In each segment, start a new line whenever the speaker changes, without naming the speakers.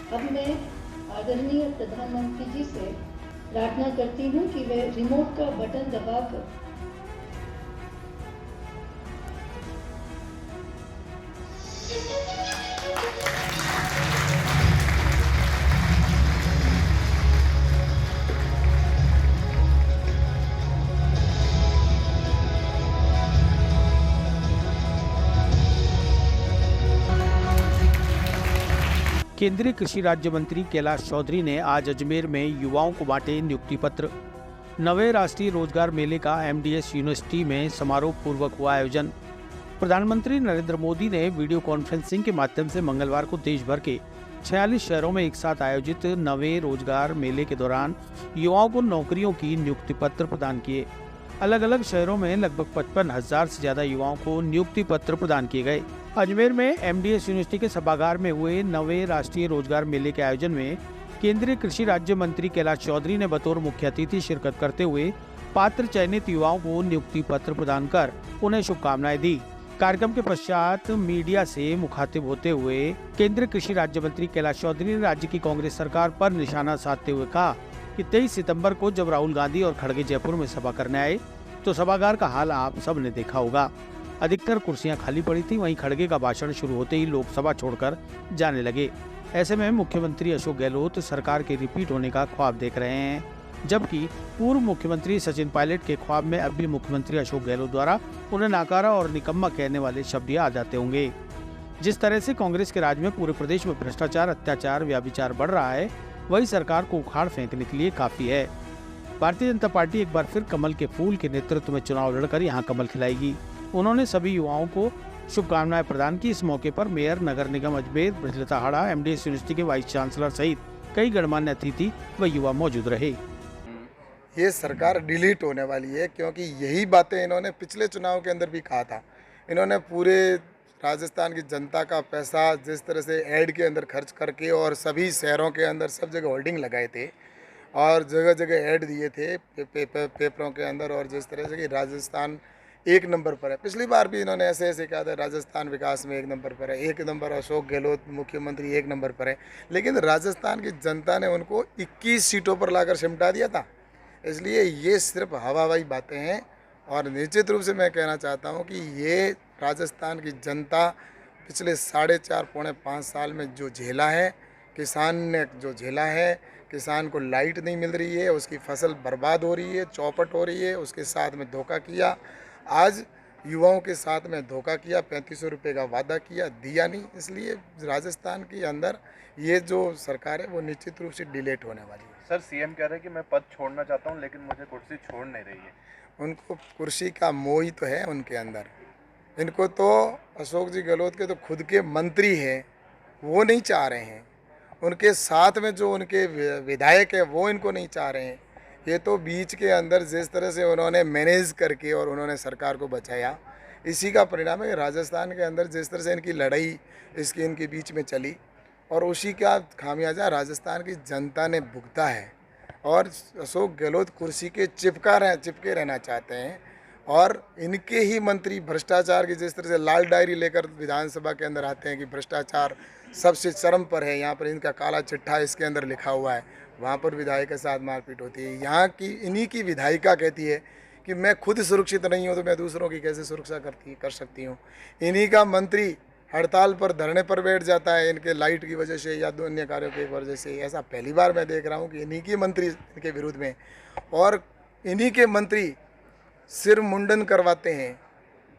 अब मैं आदरणीय प्रधानमंत्री जी से प्रार्थना करती हूँ कि वे रिमोट का बटन दबाकर
केंद्रीय कृषि राज्य मंत्री कैलाश चौधरी ने आज अजमेर में युवाओं को बांटे नियुक्ति पत्र। नवे राष्ट्रीय रोजगार मेले का एमडीएस यूनिवर्सिटी में समारोह पूर्वक हुआ आयोजन। प्रधानमंत्री नरेंद्र मोदी ने वीडियो कॉन्फ्रेंसिंग के माध्यम से मंगलवार को देश भर के 46 शहरों में एक साथ आयोजित नवे रोजगार मेले के दौरान युवाओं को नौकरियों की नियुक्ति पत्र प्रदान किए। अलग अलग शहरों में लगभग 55,000 से ज्यादा युवाओं को नियुक्ति पत्र प्रदान किए गए। अजमेर में एमडीएस यूनिवर्सिटी के सभागार में हुए नवे राष्ट्रीय रोजगार मेले के आयोजन में केंद्रीय कृषि राज्य मंत्री कैलाश चौधरी ने बतौर मुख्य अतिथि शिरकत करते हुए पात्र चयनित युवाओं को नियुक्ति पत्र प्रदान कर उन्हें शुभकामनाएं दी। कार्यक्रम के पश्चात मीडिया से मुखातिब होते हुए केंद्रीय कृषि राज्य मंत्री कैलाश चौधरी ने राज्य की कांग्रेस सरकार पर निशाना साधते हुए कहा कि 23 सितंबर को जब राहुल गांधी और खड़गे जयपुर में सभा करने आए तो सभागार का हाल आप सब ने देखा होगा। अधिकतर कुर्सियां खाली पड़ी थी, वहीं खड़गे का भाषण शुरू होते ही लोग सभा छोड़कर जाने लगे। ऐसे में मुख्यमंत्री अशोक गहलोत सरकार के रिपीट होने का ख्वाब देख रहे हैं, जबकि पूर्व मुख्यमंत्री सचिन पायलट के ख्वाब में अब भी मुख्यमंत्री अशोक गहलोत द्वारा उन्हें नाकारा और निकम्मा कहने वाले शब्द आ जाते होंगे। जिस तरह से कांग्रेस के राज में पूरे प्रदेश में भ्रष्टाचार, अत्याचार, व्यभिचार बढ़ रहा है, वही सरकार को उखाड़ फेंकने के लिए काफी है। भारतीय जनता पार्टी एक बार फिर कमल के फूल के नेतृत्व में चुनाव लड़कर यहाँ कमल खिलाएगी। उन्होंने सभी युवाओं को शुभकामनाएं प्रदान की। इस मौके पर मेयर, नगर निगम अजमेर, ब्रजलता हाड़ा, एमडीएस यूनिवर्सिटी के वाइस चांसलर सहित कई गणमान्य अतिथि व युवा मौजूद रहे।
ये सरकार डिलीट होने वाली है, क्योंकि यही बातें इन्होंने पिछले चुनाव के अंदर भी कहा था। इन्होंने पूरे राजस्थान की जनता का पैसा जिस तरह से ऐड के अंदर खर्च करके और सभी शहरों के अंदर सब जगह होर्डिंग लगाए थे और जगह जगह ऐड दिए थे पेपरों के अंदर, और जिस तरह से कि राजस्थान एक नंबर पर है। पिछली बार भी इन्होंने ऐसे ऐसे कहा था राजस्थान विकास में एक नंबर पर है, एक नंबर अशोक गहलोत मुख्यमंत्री एक नंबर पर है, लेकिन राजस्थान की जनता ने उनको 21 सीटों पर लाकर सिमटा दिया था। इसलिए ये सिर्फ हवाई बातें हैं, और निश्चित रूप से मैं कहना चाहता हूँ कि ये राजस्थान की जनता पिछले 4.5 पौने 5 साल में जो झेला है, किसान ने जो झेला है, किसान को लाइट नहीं मिल रही है, उसकी फसल बर्बाद हो रही है, चौपट हो रही है, उसके साथ में धोखा किया। आज युवाओं के साथ में धोखा किया, 3500 रुपये का वादा किया, दिया नहीं। इसलिए राजस्थान के अंदर ये जो सरकार है वो निश्चित रूप से डिलीट होने वाली है।
सर, सीएम कह रहे हैं कि मैं पद छोड़ना चाहता हूं, लेकिन मुझे कुर्सी छोड़ नहीं रही है।
उनको कुर्सी का मोह ही तो है उनके अंदर। इनको तो अशोक जी गहलोत के तो खुद के मंत्री हैं, वो नहीं चाह रहे हैं। उनके साथ में जो उनके विधायक है वो इनको नहीं चाह रहे हैं। ये तो बीच के अंदर जिस तरह से उन्होंने मैनेज करके और उन्होंने सरकार को बचाया, इसी का परिणाम है। राजस्थान के अंदर जिस तरह से इनकी लड़ाई इनके बीच में चली, और उसी का खामियाजा राजस्थान की जनता ने भुगता है। और अशोक गहलोत कुर्सी के चिपके रहना चाहते हैं, और इनके ही मंत्री भ्रष्टाचार की जिस तरह से लाल डायरी लेकर विधानसभा के अंदर आते हैं कि भ्रष्टाचार सबसे चरम पर है, यहाँ पर इनका काला चिट्ठा इसके अंदर लिखा हुआ है, वहाँ पर विधायक के साथ मारपीट होती है। यहाँ की इन्हीं की विधायिका कहती है कि मैं खुद सुरक्षित नहीं हूँ तो मैं दूसरों की कैसे सुरक्षा कर सकती हूँ। इन्हीं का मंत्री हड़ताल पर, धरने पर बैठ जाता है इनके लाइट की वजह से या अन्य कार्यों की वजह से। ऐसा पहली बार मैं देख रहा हूँ कि इन्हीं की मंत्री इनके विरुद्ध में, और इन्हीं के मंत्री सिर मुंडन करवाते हैं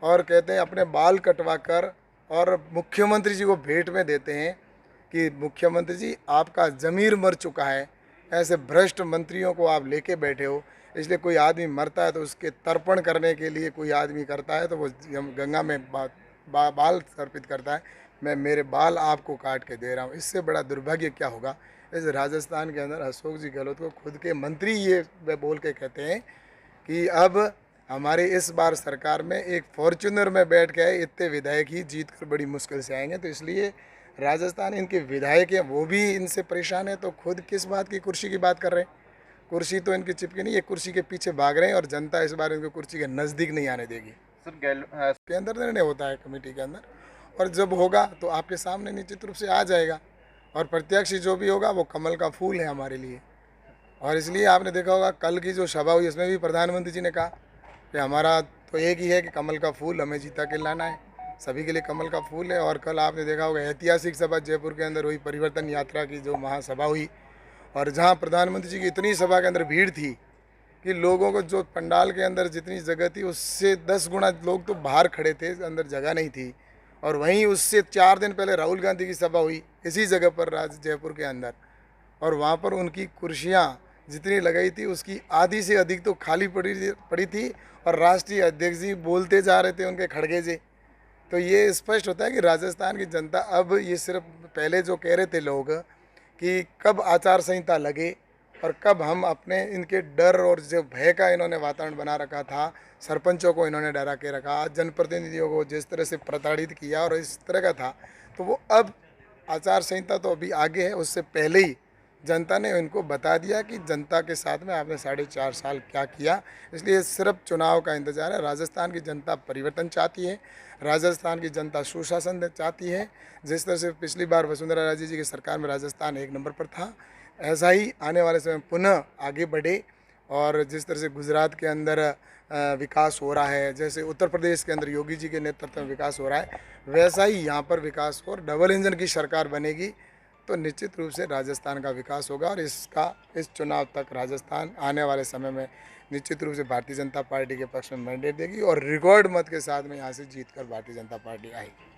और कहते हैं अपने बाल कटवा कर और मुख्यमंत्री जी को भेंट में देते हैं कि मुख्यमंत्री जी आपका ज़मीर मर चुका है, ऐसे भ्रष्ट मंत्रियों को आप लेके बैठे हो। इसलिए कोई आदमी मरता है तो उसके तर्पण करने के लिए कोई आदमी करता है तो वो गंगा में बाल समर्पित करता है। मैं मेरे बाल आपको काट के दे रहा हूँ। इससे बड़ा दुर्भाग्य क्या होगा। इस राजस्थान के अंदर अशोक जी गहलोत को खुद के मंत्री ये वे बोल के कहते हैं कि अब हमारे इस बार सरकार में एक फॉर्च्यूनर में बैठ के इतने विधायक ही जीत कर बड़ी मुश्किल से आएंगे। तो इसलिए राजस्थान इनके विधायक हैं वो भी इनसे परेशान है, तो खुद किस बात की कुर्सी की बात कर रहे हैं। कुर्सी तो इनकी चिपकी नहीं, ये कुर्सी के पीछे भाग रहे हैं, और जनता इस बार इनको कुर्सी के नज़दीक नहीं आने देगी।
सर,
के अंदर निर्णय होता है कमेटी के अंदर, और जब होगा तो आपके सामने निश्चित रूप से आ जाएगा। और प्रत्याशी जो भी होगा वो कमल का फूल है हमारे लिए। और इसलिए आपने देखा होगा कल की जो सभा हुई उसमें भी प्रधानमंत्री जी ने कहा कि हमारा तो एक ही है कि कमल का फूल हमें जीता के लाना है, सभी के लिए कमल का फूल है। और कल आपने देखा होगा ऐतिहासिक सभा जयपुर के अंदर हुई, परिवर्तन यात्रा की जो महासभा हुई, और जहां प्रधानमंत्री जी की इतनी सभा के अंदर भीड़ थी कि लोगों को जो पंडाल के अंदर जितनी जगह थी उससे 10 गुना लोग तो बाहर खड़े थे, अंदर जगह नहीं थी। और वहीं उससे 4 दिन पहले राहुल गांधी की सभा हुई इसी जगह पर जयपुर के अंदर, और वहाँ पर उनकी कुर्सियाँ जितनी लगाई थी उसकी आधी से अधिक तो खाली पड़ी थी, और राष्ट्रीय अध्यक्ष जी बोलते जा रहे थे उनके खड़गे जी। तो ये स्पष्ट होता है कि राजस्थान की जनता अब ये सिर्फ पहले जो कह रहे थे लोग कि कब आचार संहिता लगे और कब हम अपने इनके डर और जो भय का इन्होंने वातावरण बना रखा था, सरपंचों को इन्होंने डरा के रखा, जनप्रतिनिधियों को जिस तरह से प्रताड़ित किया और इस तरह का था, तो वो अब आचार संहिता तो अभी आगे है, उससे पहले ही जनता ने इनको बता दिया कि जनता के साथ में आपने 4.5 साल क्या किया। इसलिए सिर्फ चुनाव का इंतजार है। राजस्थान की जनता परिवर्तन चाहती है, राजस्थान की जनता सुशासन चाहती है। जिस तरह से पिछली बार वसुंधरा राजे जी की सरकार में राजस्थान 1 नंबर पर था, ऐसा ही आने वाले समय पुनः आगे बढ़े। और जिस तरह से गुजरात के अंदर विकास हो रहा है, जैसे उत्तर प्रदेश के अंदर योगी जी के नेतृत्व में विकास हो रहा है, वैसा ही यहाँ पर विकास हो और डबल इंजन की सरकार बनेगी तो निश्चित रूप से राजस्थान का विकास होगा। और इस चुनाव तक राजस्थान आने वाले समय में निश्चित रूप से भारतीय जनता पार्टी के पक्ष में मैंडेट देगी और रिकॉर्ड मत के साथ में यहाँ से जीत कर भारतीय जनता पार्टी आएगी।